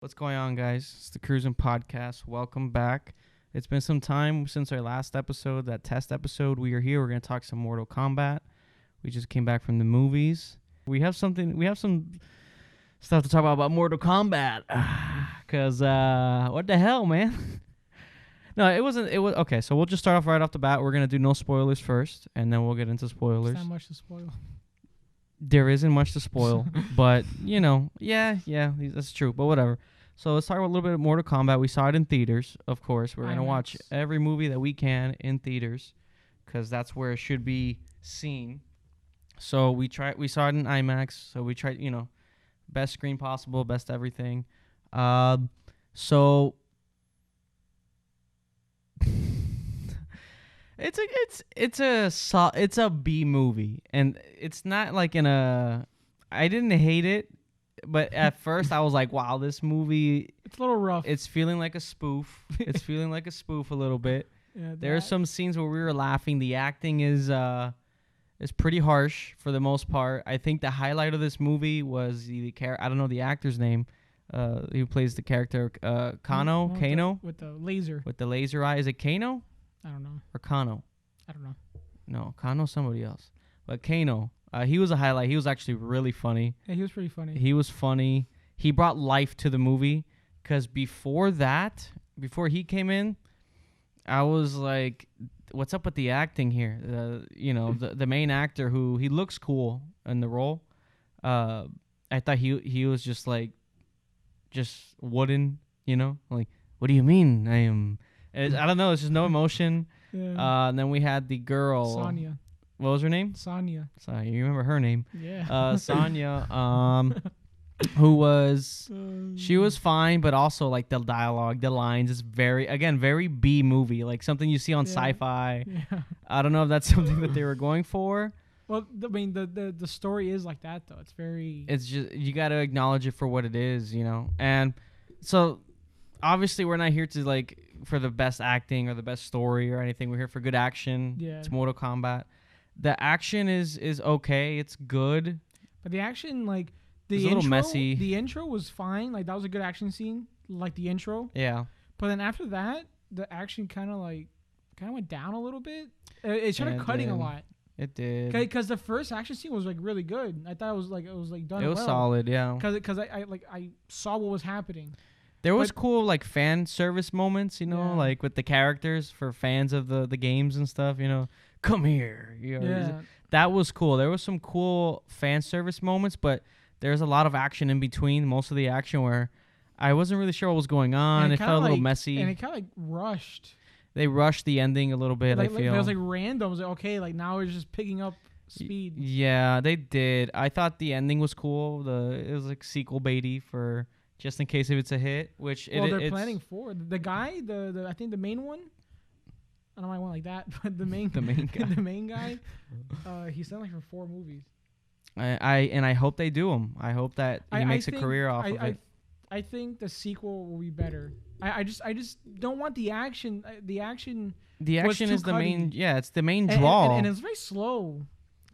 What's going on, guys? It's the Cruzin Podcast. Welcome back. It's been some time since our last episode, that test episode. We are here. We're going to talk some Mortal Kombat. We just came back from the movies. We have some stuff to talk about Mortal Kombat. Because, what the hell, man? No, it was okay. So we'll just start off right off the bat. We're going to do no spoilers first, and then we'll get into spoilers. There's not much to spoil. There isn't much to spoil, but, yeah, that's true, but whatever. So let's talk about a little bit of Mortal Kombat. We saw it in theaters, of course. We're going to watch every movie that we can in theaters because that's where it should be seen. So we saw it in IMAX, so we tried, best screen possible, best everything. So it's a B movie, and it's not like I didn't hate it, but at first I was like, wow, this movie, it's a little rough. It's feeling like a spoof. It's feeling like a spoof a little bit. Yeah, there are some scenes where we were laughing. The acting is pretty harsh for the most part. I think the highlight of this movie was the character. I don't know the actor's name. Who plays the character Kano? With the laser. With the laser eye. Is it Kano? I don't know. Or Kano? I don't know. No, Kano's somebody else. But Kano, he was a highlight. He was actually really funny. Yeah, he was pretty funny. He was funny. He brought life to the movie. Because before he came in, I was like, what's up with the acting here? The main actor he looks cool in the role. I thought he was just wooden, like, what do you mean I am... I don't know. It's just no emotion. Yeah. And then we had the girl. Sonya. What was her name? Sonya. Sorry, you remember her name? Yeah. Sonya. Who was? She was fine, but also like the dialogue, the lines is very B movie, like something you see on sci-fi. Yeah. I don't know if that's something that they were going for. Well, the story is like that though. It's very. It's just you got to acknowledge it for what it is, and so. Obviously, we're not here to for the best acting or the best story or anything. We're here for good action. Yeah. It's Mortal Kombat. The action is okay. It's good. But the action, the it's intro, a little messy. The intro was fine. That was a good action scene. Like the intro. Yeah. But then after that, the action kind of went down a little bit. It started cutting a lot. It did. Because the first action scene was really good. I thought it was done. It was well. solid. Yeah. Because I saw what was happening. There was cool fan service moments, with the characters for fans of the games and stuff, come here. Yeah. That was cool. There was some cool fan service moments, but there's a lot of action in between. Most of the action where I wasn't really sure what was going on. It felt a little messy. And it kind of rushed. They rushed the ending a little bit, I feel. It was random. It was okay, now it's just picking up speed. Yeah, they did. I thought the ending was cool. It was sequel baity for... just in case if it's a hit, they're planning for the guy, I think the main one. I don't know why I went like that, but the main guy, the main guy, he's done for 4 movies. I hope they do them. I hope that he makes a career off of it. I think the sequel will be better. I just don't want the action. The action is the main. Yeah, it's the main draw. And it's very slow.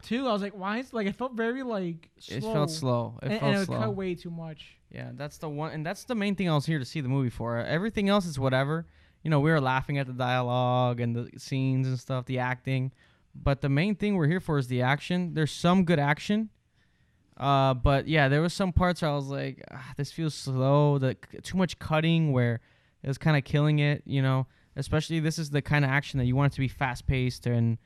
Too, I was like, why? It felt very slow. It felt slow. And it cut way too much. Yeah, that's the one, and that's the main thing I was here to see the movie for. Everything else is whatever. We were laughing at the dialogue and the scenes and stuff, the acting, but the main thing we're here for is the action. There's some good action, but yeah, there was some parts where I was like, this feels slow. Too much cutting where it was kind of killing it. Especially this is the kind of action that you want it to be fast paced and.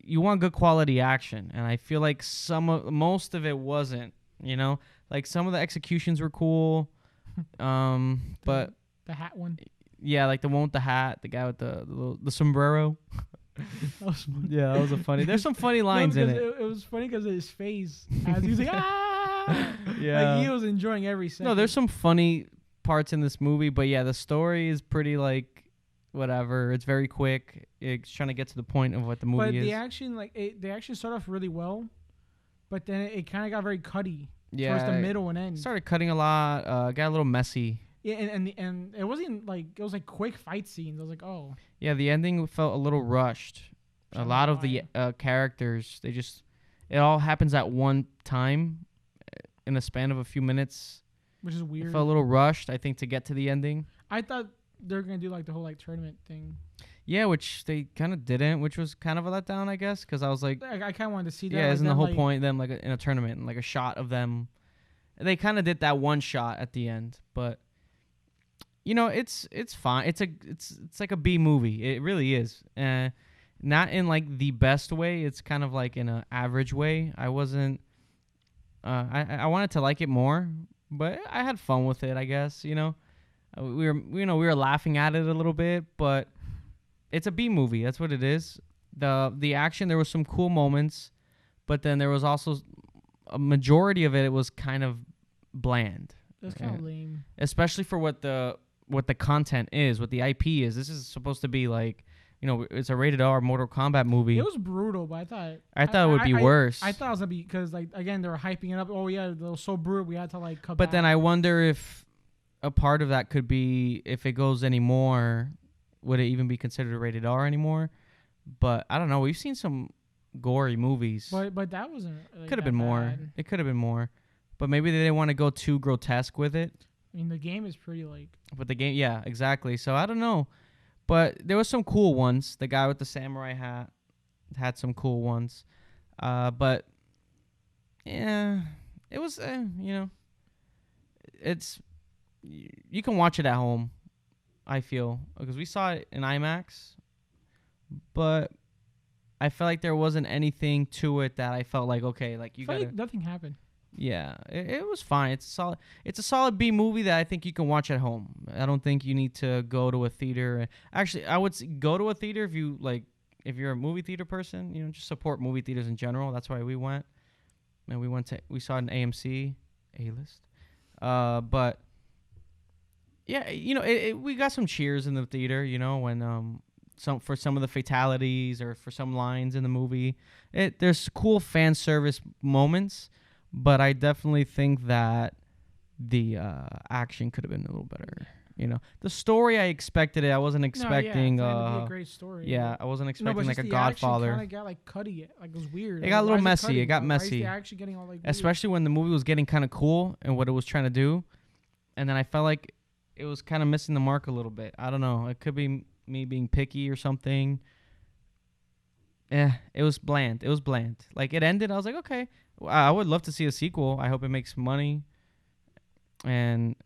You want good quality action, and I feel like most of it wasn't. Some of the executions were cool, but the hat one. Yeah, the one with the hat, the guy with the sombrero. That was funny. Yeah, that was funny. There's some funny lines in it. It was funny because of his face as he was like, ah. Yeah, he was enjoying every second. No, there's some funny parts in this movie, but yeah, the story is pretty whatever. It's very quick. It's trying to get to the point of what the movie is. But the action, the action started off really well, but then it kind of got very cutty towards the middle and end. Started cutting a lot. Got a little messy. Yeah, and it wasn't it was quick fight scenes. I was like, oh. Yeah, the ending felt a little rushed. A lot of the characters, it all happens at one time in the span of a few minutes. which is weird. It felt a little rushed, I think, to get to the ending. I thought they were gonna do like the whole like tournament thing. Yeah, which they kind of didn't, which was kind of a letdown, I guess, because I was like, I kind of wanted to see that. Yeah, like isn't the whole point them like in a tournament and like a shot of them? They kind of did that one shot at the end, but you know, it's fine. It's like a B movie. It really is. Not in like the best way. It's kind of like in an average way. I wasn't. I wanted to like it more, but I had fun with it. I guess we were laughing at it a little bit, but it's a B movie. That's what it is. The action, there was some cool moments, but then there was also a majority of it. It was kind of bland. It was kind of lame, especially for what the content is, what the IP is. This is supposed to be like, it's a rated R Mortal Kombat movie. It was brutal, but I thought it would be worse. I thought it was gonna be because like again they were hyping it up. Oh yeah, it was so brutal. We had to like cut. But then I wonder if a part of that could be if it goes anymore, would it even be considered a rated R anymore? But I don't know. We've seen some gory movies. But that wasn't. Like, could have been more. It could have been more. But maybe they didn't want to go too grotesque with it. I mean, the game is pretty like. But the game, yeah, exactly. So I don't know. But there was some cool ones. The guy with the samurai hat had some cool ones. But yeah, it was, it's, you can watch it at home, I feel. Because we saw it in IMAX. But I felt like there wasn't anything to it that I felt like, okay, like you gotta. Like nothing happened. Yeah, it was fine. It's a solid B movie that I think you can watch at home. I don't think you need to go to a theater. Actually, I would go to a theater if you're a movie theater person. Just support movie theaters in general. That's why we went, and we saw it in AMC A-list. But yeah, we got some cheers in the theater. When for some of the fatalities or for some lines in the movie, there's cool fan service moments. But I definitely think that the action could have been a little better. The story, I expected it. I wasn't expecting. No, yeah, be a great story. Yeah, I wasn't expecting like a Godfather. Kind of got like cutty. Like it was weird. It got a little messy. It got messy. Actually getting all like. Especially when the movie was getting kind of cool and what it was trying to do, and then I felt like it was kind of missing the mark a little bit. I don't know. It could be me being picky or something. Yeah, it was bland. Like it ended. I was like, okay. I would love to see a sequel. I hope it makes money, and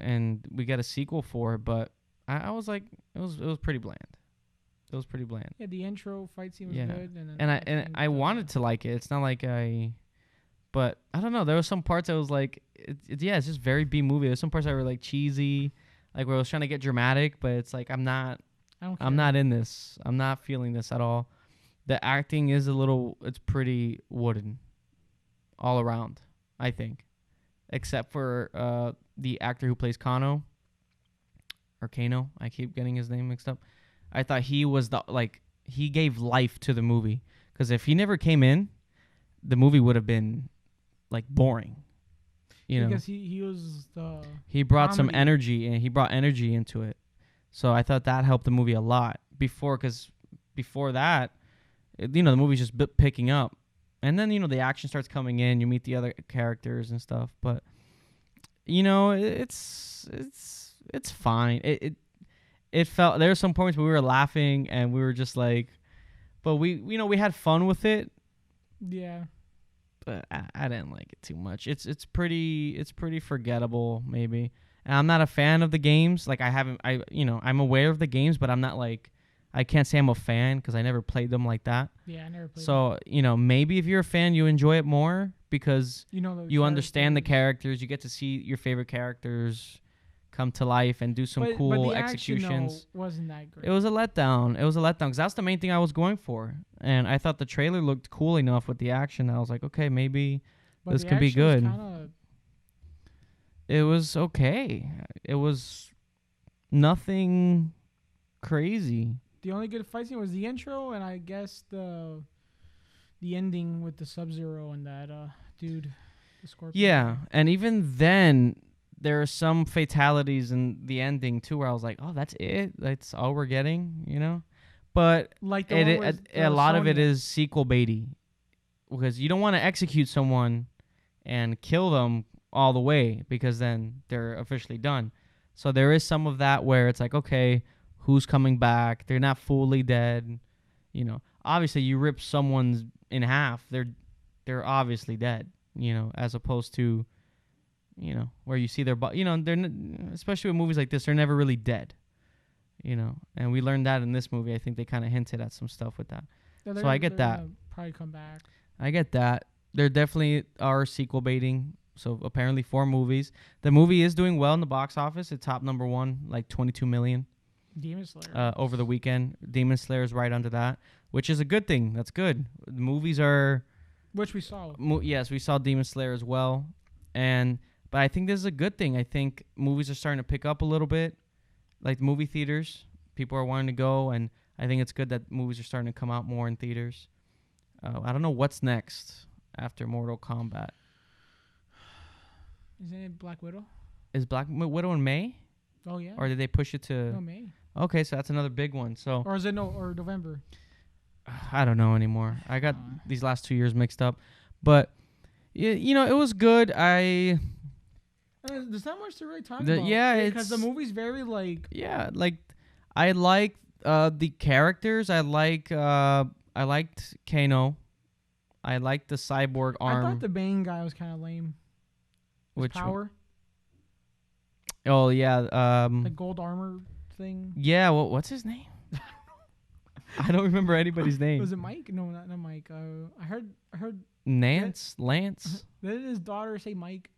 we get a sequel for it. But I was like, it was pretty bland. It was pretty bland. Yeah, the intro fight scene was good, and I wanted to like it. It's not like but I don't know. There was some parts I was like, it's just very B movie. There's some parts that were like cheesy, like where I was trying to get dramatic, but it's like I'm not in this. I'm not feeling this at all. The acting is it's pretty wooden. All around, I think, except for the actor who plays Kano. I keep getting his name mixed up. I thought he was he gave life to the movie, because if he never came in, the movie would have been like boring. Because he was he brought comedy. Some energy, and he brought energy into it. So I thought that helped the movie a lot. Before that, the movie's just picking up. And then, the action starts coming in. You meet the other characters and stuff. But, it's fine. It felt... There were some points where we were laughing and we were just like... But we had fun with it. Yeah. But I didn't like it too much. It's pretty forgettable, maybe. And I'm not a fan of the games. Like, I'm aware of the games, but I'm not like... I can't say I'm a fan because I never played them like that. Yeah, I never played them. So, maybe if you're a fan, you enjoy it more because you understand the characters. You get to see your favorite characters come to life and do some cool but the executions. Action, though, wasn't that great. It was a letdown. Because that's the main thing I was going for. And I thought the trailer looked cool enough with the action. I was like, okay, maybe this could be good. It was okay. It was nothing crazy. The only good fight scene was the intro, and I guess the ending with the Sub-Zero and that dude, the Scorpion. Yeah, and even then, there are some fatalities in the ending too, where I was like, "Oh, that's it. That's all we're getting," But like a lot of it is sequel baity, because you don't want to execute someone and kill them all the way because then they're officially done. So there is some of that where it's like, okay, who's coming back? They're not fully dead. You know, obviously you rip someone's in half, they're obviously dead, you know, as opposed to, you know, where you see their body, you know, especially with movies like this, they're never really dead, you know, and we learned that in this movie. I think they kind of hinted at some stuff with that. Yeah, so I get that. Probably come back. I get that. There definitely are sequel baiting. So apparently 4 movies. The movie is doing well in the box office. It topped number 1, like 22 million. Demon Slayer. Over the weekend. Demon Slayer is right under that, which is a good thing. That's good. The movies are... Which we saw. Yes, we saw Demon Slayer as well. But I think this is a good thing. I think movies are starting to pick up a little bit. Like movie theaters. People are wanting to go, and I think it's good that movies are starting to come out more in theaters. I don't know what's next after Mortal Kombat. Isn't it Black Widow? Is Black Widow in May? Oh, yeah. Or did they push it to... No, May. Okay, so that's another big one. So, or is it or November? I don't know anymore. I got these last 2 years mixed up, but you know, it was good. There's not much to really talk about. Yeah, because the movie's very like. Yeah, like I like the characters. I liked Kano. I liked the cyborg arm. I thought the Bane guy was kind of lame. Which power? Oh yeah, the gold armor thing. Yeah, what's his name? I don't remember anybody's name. Was it Mike? No, not Mike. I heard Lance. Did his daughter say Mike?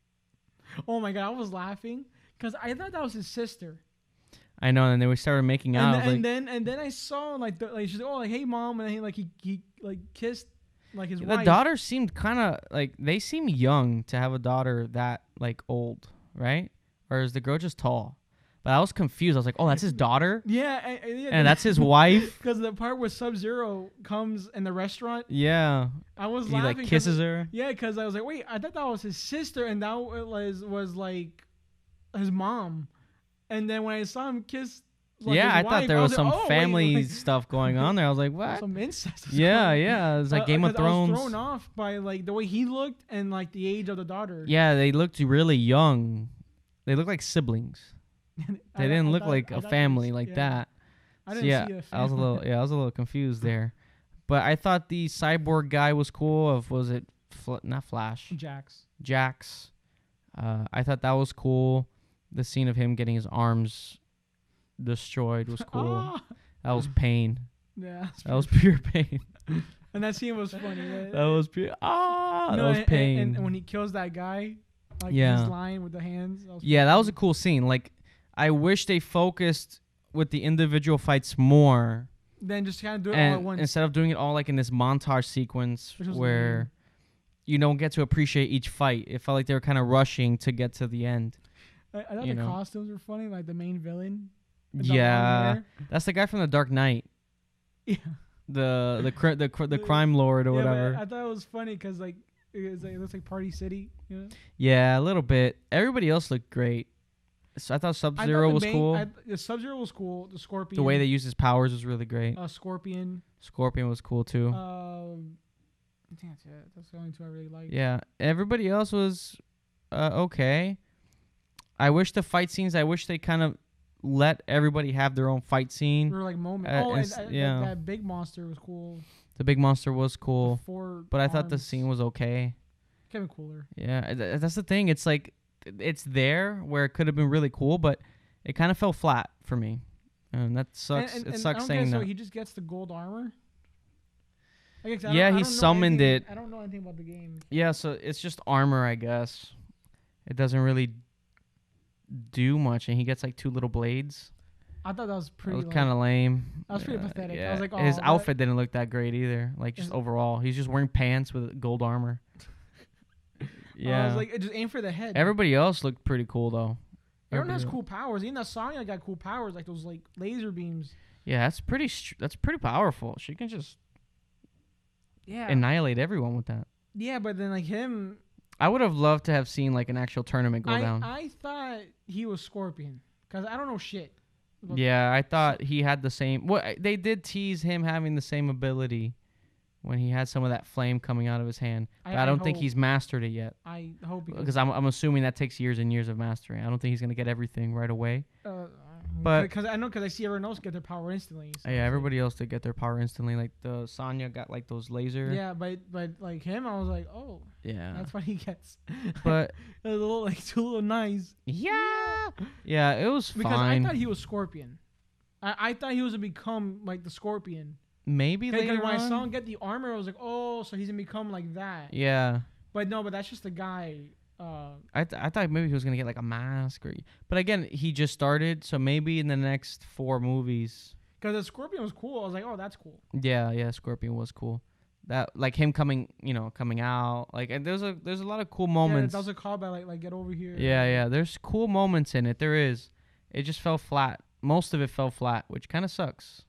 Oh my god, I was laughing because I thought that was his sister. I know, and then we started making out. And then I saw like she's like, oh, like, hey mom, and he kissed like his wife. The daughter seemed kind of like, they seem young to have a daughter that like old, right? Or is the girl just tall? But I was confused. I was like, oh, that's his daughter? Yeah. And that's his wife? Because the part where Sub-Zero comes in the restaurant. Yeah. I was he laughing. He like kisses her? Yeah, because I was like, wait, I thought that was his sister, and that was like his mom. And then when I saw him kiss like I wife, thought there was some like, family stuff going on there. I was like, what? Some incest. Yeah. It was like Game of Thrones. I was thrown off by like the way he looked and like the age of the daughter. Yeah, they looked really young. They looked like siblings. They didn't look like a family like that. I didn't see a family. I was a little confused there. But I thought the cyborg guy was cool. Was it not Flash? Jax. I thought that was cool. The scene of him getting his arms destroyed was cool. That was pain. Yeah. That was pure pain. And that scene was funny. Right? That was pure. That was pain. And when he kills that guy, like his line with the hands. That was a cool scene. Like, I wish they focused with the individual fights more. Then just kind of do it all at once. Instead of doing it all like in this montage sequence where you don't get to appreciate each fight. It felt like they were kind of rushing to get to the end. I thought the costumes were funny, like the main villain. Yeah, that's the guy from The Dark Knight. Yeah, the crime lord or whatever. I thought it was funny because like it looks like Party City. You know? Yeah, a little bit. Everybody else looked great. So I thought Sub-Zero was cool. The Sub-Zero was cool. The Scorpion. The way they used his powers was really great. Scorpion was cool too. I think that's it. That's the only two I really liked. Yeah, everybody else was okay. I wish the fight scenes. I wish they kind of let everybody have their own fight scene. There were like moments. That big monster was cool. The big monster was cool. But I thought the scene was okay. Could have been cooler. Yeah, that's the thing. It's like it's there where it could have been really cool, but it kind of fell flat for me, and that sucks. It sucks saying that. So he just gets the gold armor. He summoned it. I don't know anything about the game. Yeah, so it's just armor, I guess. It doesn't really do much, and he gets like 2 little blades. I thought that was pretty. That was kind of lame. That was pretty pathetic. Yeah. I was like, his outfit didn't look that great either. Like just overall, he's just wearing pants with gold armor. Yeah, I was like, just aim for the head. Everybody else looked pretty cool though. Everyone has cool powers. Even that Sonya got cool powers, like those like laser beams. Yeah, that's pretty powerful. She can just annihilate everyone with that. Yeah, but then like him. I would have loved to have seen like an actual tournament go down. I thought he was Scorpion because I don't know shit. Yeah, I thought he had the same. They did tease him having the same ability when he had some of that flame coming out of his hand. But I don't think he's mastered it yet. I hope because I'm assuming that takes years and years of mastering. I don't think he's gonna get everything right away. But because I see everyone else get their power instantly. So yeah, everybody else did get their power instantly. Like the Sonya got like those laser. Yeah, but like him, I was like, oh, yeah, that's what he gets. But a little like 2 little knives. Yeah, yeah, it was because fine. I thought he was Scorpion. I thought he was gonna become like the Scorpion. Maybe later when on. I saw him get the armor, I was like, oh, so he's gonna become like that. Yeah. But no, but that's just a guy. I thought maybe he was gonna get like a mask but again, he just started, so maybe in the next 4 movies. Because the Scorpion was cool. I was like, oh, that's cool. Yeah, Scorpion was cool. That like him coming out. Like, and there's a lot of cool moments. Yeah, that was a callback. Like get over here. Yeah. There's cool moments in it. There is. It just fell flat. Most of it fell flat, which kind of sucks.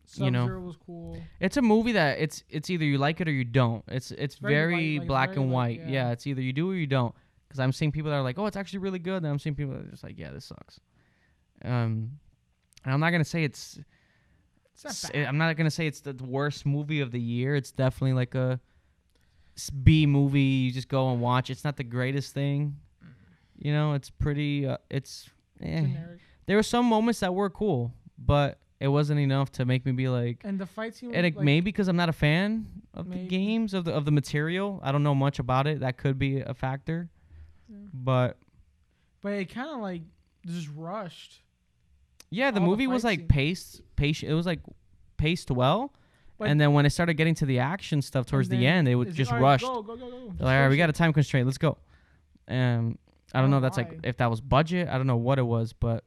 Sub-Zero was cool. It's a movie that it's either you like it or you don't. It's very black and white. Yeah, it's either you do or you don't. Because I'm seeing people that are like, oh, it's actually really good. And I'm seeing people that are just like, yeah, this sucks. And I'm not gonna say it's I'm not gonna say it's the worst movie of the year. It's definitely like a B movie. You just go and watch. It's not the greatest thing. It's pretty. Generic. There were some moments that were cool, but it wasn't enough to make me be like. And the fight scene. And maybe because I'm not a fan of the games of the material. I don't know much about it. That could be a factor. Yeah. But it kind of like just rushed. Yeah, the movie was like paced. It was like paced well. And then when it started getting to the action stuff towards the end, it was just rushed. Go. They're like, all right, we got a time constraint. Let's go. I don't know. That's like if that was budget. I don't know what it was, but.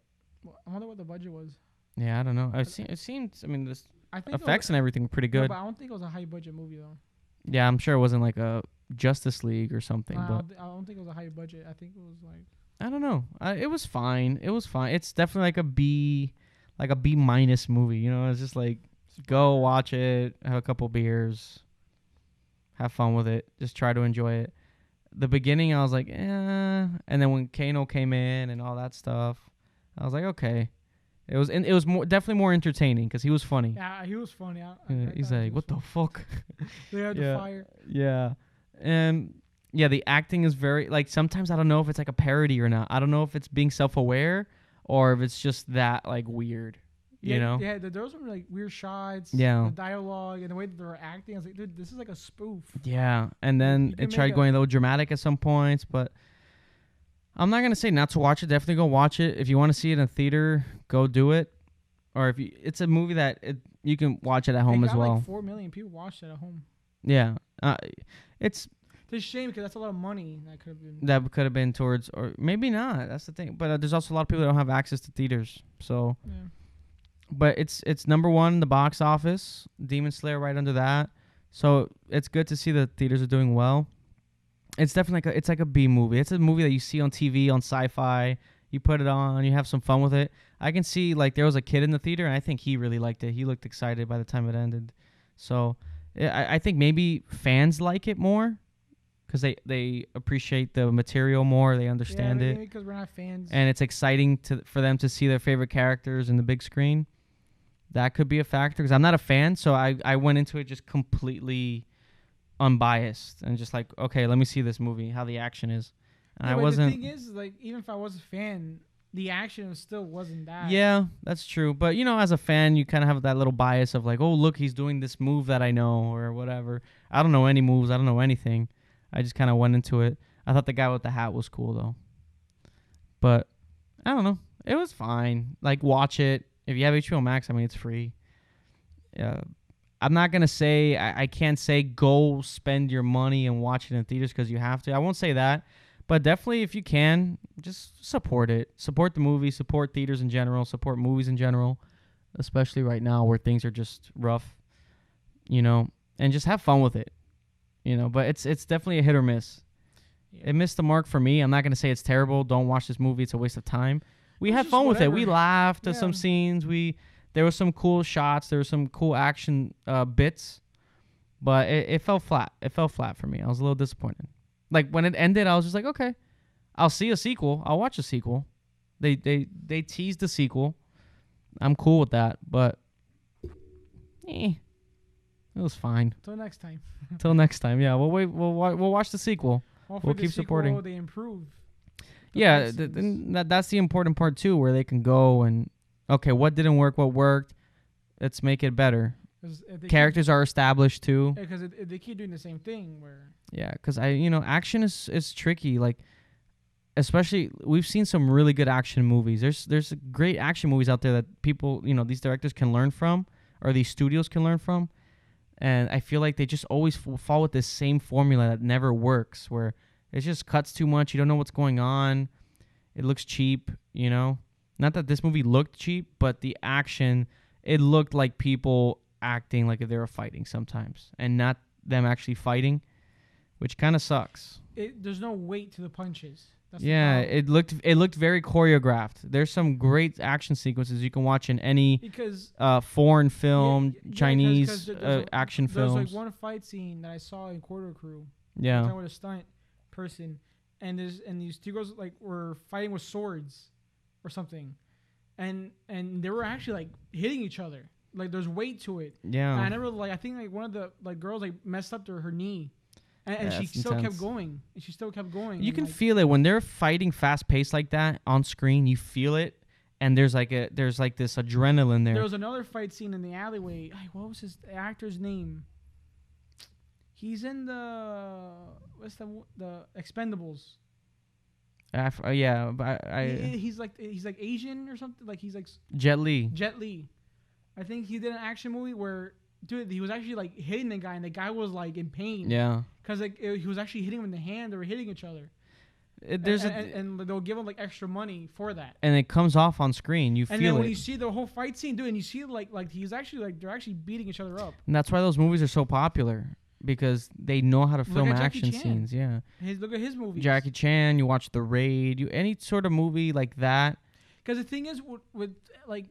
I wonder what the budget was. Yeah, I don't know. It seemed. I mean, I think effects and everything were pretty good. But I don't think it was a high budget movie though. Yeah, I'm sure it wasn't like a Justice League or something. But I don't think it was a high budget. I think it was like. I don't know. It was fine. It's definitely like a B minus movie. It's just like go watch it, have a couple beers, have fun with it, just try to enjoy it. The beginning, I was like, and then when Kano came in and all that stuff, I was like, okay. It was definitely more entertaining because he was funny. Yeah, he was funny. He's like, what the fuck? They had the fire. Yeah, and. Yeah, the acting is very, like, sometimes I don't know if it's like a parody or not. I don't know if it's being self-aware or if it's just that, like, weird, you know? Yeah, there was some, like, weird shots. Yeah. The dialogue and the way that they were acting. I was like, dude, this is like a spoof. Yeah, and then it tried going a little dramatic at some points, but I'm not going to say not to watch it. Definitely go watch it. If you want to see it in a theater, go do it. Or if it's a movie that you can watch it at home as well. Like 4 million people watched it at home. Yeah. It's a shame because that's a lot of money that could have been towards, or maybe not. That's the thing. But there's also a lot of people that don't have access to theaters. So, yeah. But it's number 1 in the box office. Demon Slayer right under that. So it's good to see the theaters are doing well. It's definitely like a B movie. It's a movie that you see on TV on Sci-Fi. You put it on, you have some fun with it. I can see like there was a kid in the theater, and I think he really liked it. He looked excited by the time it ended. So I think maybe fans like it more. Because they appreciate the material more, they understand it. Because we're not fans. And it's exciting for them to see their favorite characters in the big screen. That could be a factor. Because I'm not a fan, so I went into it just completely unbiased. And just like, okay, let me see this movie, how the action is. And I wasn't... The thing is, like, even if I was a fan, the action still wasn't that. Yeah, that's true. But, as a fan, you kind of have that little bias of like, oh, look, he's doing this move that I know or whatever. I don't know any moves. I don't know anything. I just kind of went into it. I thought the guy with the hat was cool, though. But, I don't know. It was fine. Like, watch it. If you have HBO Max, I mean, it's free. I'm not going to say, I can't say go spend your money and watch it in theaters because you have to. I won't say that. But definitely, if you can, just support it. Support the movie. Support theaters in general. Support movies in general. Especially right now where things are just rough. And just have fun with it. But it's definitely a hit or miss. Yeah. It missed the mark for me. I'm not going to say it's terrible. Don't watch this movie. It's a waste of time. We had fun with it. We laughed at some scenes. There were some cool shots. There were some cool action bits. But it fell flat. It fell flat for me. I was a little disappointed. Like, when it ended, I was just like, okay, I'll see a sequel. I'll watch a sequel. They teased the sequel. I'm cool with that. But, It was fine. Till next time. Till next time. Yeah, we'll wait. We'll watch the sequel. We'll keep supporting. They improve. Yeah, that's the important part too, where they can go and okay, what didn't work, what worked. Let's make it better. Characters are established too. Because they keep doing the same thing. Yeah, because action is tricky. Like, especially we've seen some really good action movies. There's great action movies out there that people, these directors can learn from, or these studios can learn from. And I feel like they just always fall with this same formula that never works, where it just cuts too much. You don't know what's going on. It looks cheap, Not that this movie looked cheap, but the action, it looked like people acting like if they were fighting sometimes, and not them actually fighting, which kind of sucks. There's no weight to the punches. That's it looked very choreographed. There's some great action sequences you can watch in any foreign film, Chinese action films. There's like one fight scene that I saw in Quarter Crew. Yeah, with a stunt person, and these two girls like were fighting with swords or something, and they were actually like hitting each other. Like there's weight to it. Yeah. And I never I think like one of the girls like messed up her knee. And she still kept going. You can feel it when they're fighting fast paced like that on screen. You feel it, and there's like this adrenaline there. There was another fight scene in the alleyway. What was his actor's name? He's in the Expendables. Yeah, but he's like Asian or something. Like he's like Jet Li. I think he did an action movie where, dude, he was actually like hitting the guy, and the guy was like in pain. Yeah. Because he was actually hitting him in the hand. They were hitting each other. And they'll give him like extra money for that. And it comes off on screen. You feel it. And then when you see the whole fight scene, dude, and you see like he's actually like they're actually beating each other up. And that's why those movies are so popular, because they know how to film action scenes. Yeah. Look at his movies. Jackie Chan. You watch The Raid. Any sort of movie like that. Because the thing is, with like.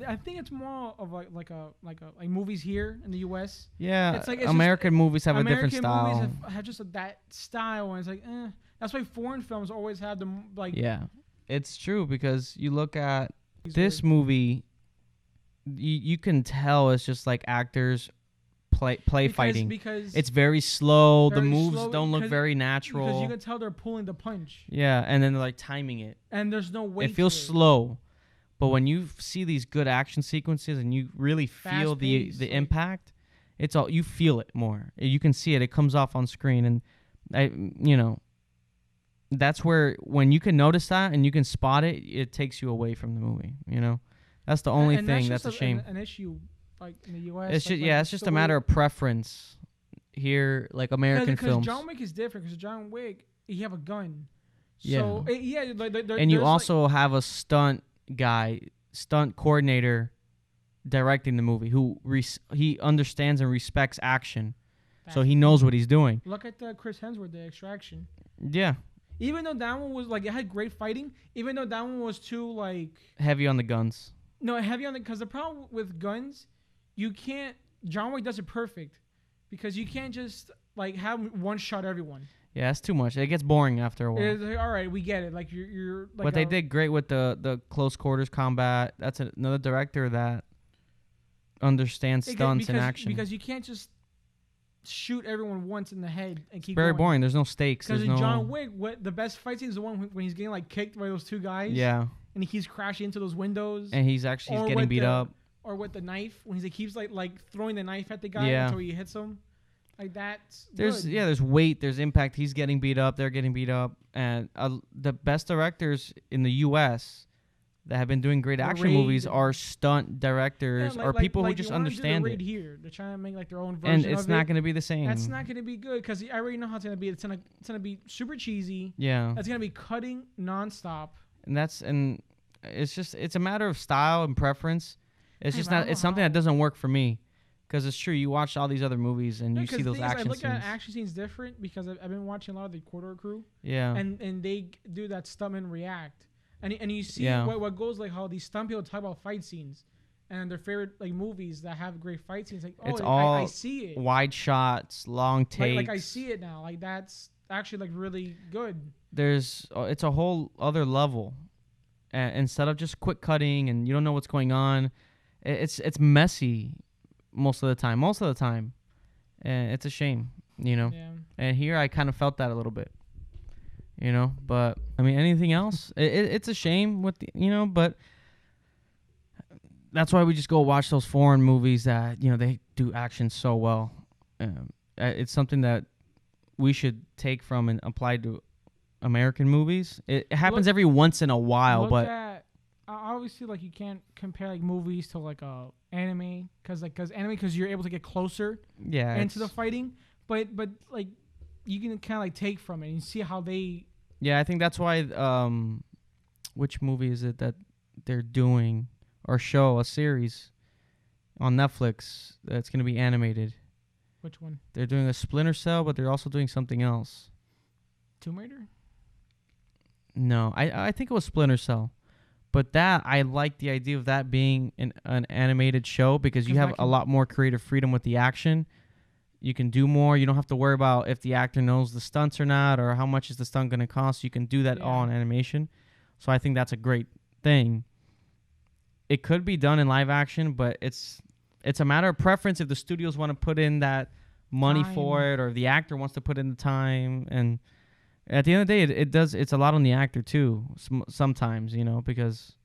I think it's more of like movies here in the U.S. Yeah, it's American movies have a different style. American movies have just that style, and it's like, That's why foreign films always have them like. Yeah, it's true, because you look at this movie, you can tell it's just like actors play fighting. Because it's very slow. The moves don't look very natural. Because you can tell they're pulling the punch. Yeah, and then they're like timing it. And there's no weight. It feels slow. But when you see these good action sequences and you really feel the impact, it's all, you feel it more. You can see it. It comes off on screen, and that's where, when you can notice that and you can spot it, it takes you away from the movie. That's the only thing that's a shame. An issue like in the U.S. It's just a matter of preference here, like American films. Because John Wick is different. Because John Wick, you have a gun. Yeah. So and you also have a stunt coordinator directing the movie who he understands and respects action. So he knows what he's doing. Look at Chris Hemsworth, The Extraction. Yeah. Even though that one was like, it had great fighting, even though that one was too like heavy on the guns. No, heavy on the, because the problem with guns, John Wick does it perfect, because you can't just like have one shot everyone. Yeah, that's too much. It gets boring after a while. It's like, all right, we get it. Like you're like. But they did great with the close quarters combat. That's another director that understands stunts and action. Because you can't just shoot everyone once in the head and keep. Very going. boring. There's no stakes. Because in John Wick, the best fight scene is the one when he's getting like kicked by those two guys. Yeah. And he keeps crashing into those windows. And he's getting beat up. Or with the knife, when he keeps like throwing the knife at the guy until he hits him. Like that's there's weight, there's impact. He's getting beat up, they're getting beat up, and the best directors in the U.S. that have been doing great action movies are stunt directors, or people who just understand it. Here, they're trying to make like their own version. And it's not going to be the same. That's not going to be good, because I already know how it's going to be. It's gonna be super cheesy. Yeah, it's going to be cutting nonstop. And it's a matter of style and preference. It's just not. It's something that doesn't work for me. Because it's true, you watch all these other movies and you see those action scenes. I look at action scenes different because I've been watching a lot of the Quarter Crew. Yeah. And they do that stuntman react. And you see what goes, like how these stunt people talk about fight scenes and their favorite like movies that have great fight scenes. Like, it's all I see it. Wide shots, long takes. Like I see it now. Like that's actually like really good. It's a whole other level. Instead of just quick cutting and you don't know what's going on, it's messy. Most of the time. And it's a shame, you know. Yeah. And here I kind of felt that a little bit, you know. But I mean, anything else? It's a shame with but that's why we just go watch those foreign movies that they do action so well. It's something that we should take from and apply to American movies. It happens every once in a while, but obviously, like, you can't compare like movies to like anime because you're able to get closer into the fighting, but like you can kind of like take from it and see how they. Yeah, I think that's why. Which movie is it that they're doing or a series on Netflix that's going to be animated? Which one? They're doing a Splinter Cell, but they're also doing something else. Tomb Raider? No, I think it was Splinter Cell. But I like the idea of that being an animated show because you have a lot more creative freedom with the action. You can do more. You don't have to worry about if the actor knows the stunts or not or how much is the stunt going to cost. You can do that all in animation. So I think that's a great thing. It could be done in live action, but it's a matter of preference if the studios want to put in that money for it or if the actor wants to put in the time. And at the end of the day, it's a lot on the actor too sometimes, because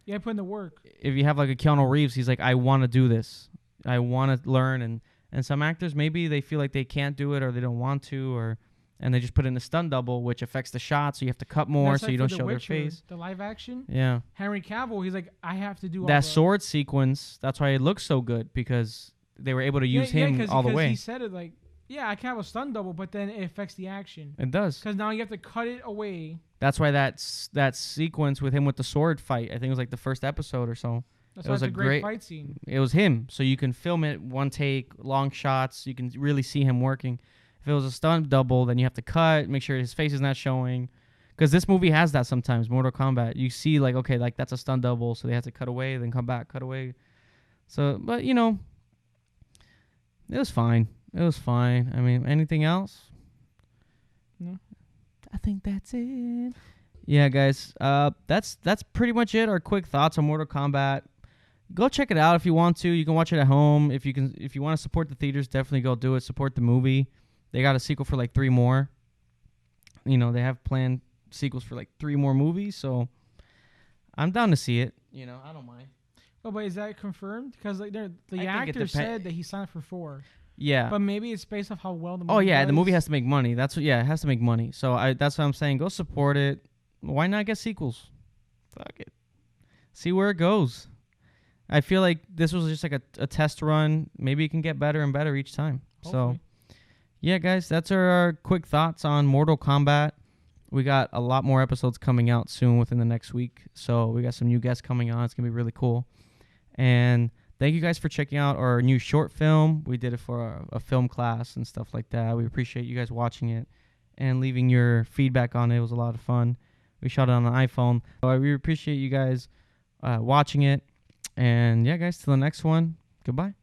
put in the work. If you have like a Keanu Reeves, he's like, I want to do this. I want to learn. And some actors, maybe they feel like they can't do it or they don't want to and they just put in a stunt double, which affects the shot, so you have to cut more so you don't show their face. The live action? Yeah. Henry Cavill, he's like, I have to do all that sword sequence. That's why it looks so good because they were able to use him all the way. He said it like, I can have a stunt double, but then it affects the action. It does. Because now you have to cut it away. That's why that sequence with him with the sword fight, I think it was like the first episode or so. It was a great fight scene. It was him. So you can film it one take, long shots. You can really see him working. If it was a stunt double, then you have to cut, make sure his face is not showing. Because this movie has that sometimes, Mortal Kombat. You see, like, okay, like that's a stunt double, so they have to cut away, then come back, cut away. So, but, it was fine. It was fine. I mean, anything else? No. I think that's it. Yeah, guys. That's pretty much it. Our quick thoughts on Mortal Kombat. Go check it out if you want to. You can watch it at home. If you want to support the theaters, definitely go do it. Support the movie. They got a sequel for like 3 more. They have planned sequels for like 3 more movies, so I'm down to see it. I don't mind. Oh, but is that confirmed? Because like the actor said that he signed for 4. Yeah. But maybe it's based off how well the movie. Oh yeah, does. The movie has to make money. It has to make money. So that's what I'm saying. Go support it. Why not get sequels? Fuck it. See where it goes. I feel like this was just like a test run. Maybe it can get better and better each time. Hopefully. So yeah, guys, that's our quick thoughts on Mortal Kombat. We got a lot more episodes coming out soon within the next week. So we got some new guests coming on. It's going to be really cool. And thank you guys for checking out our new short film. We did it for a film class and stuff like that. We appreciate you guys watching it and leaving your feedback on it. It was a lot of fun. We shot it on an iPhone. So we appreciate you guys watching it. And yeah, guys, till the next one. Goodbye.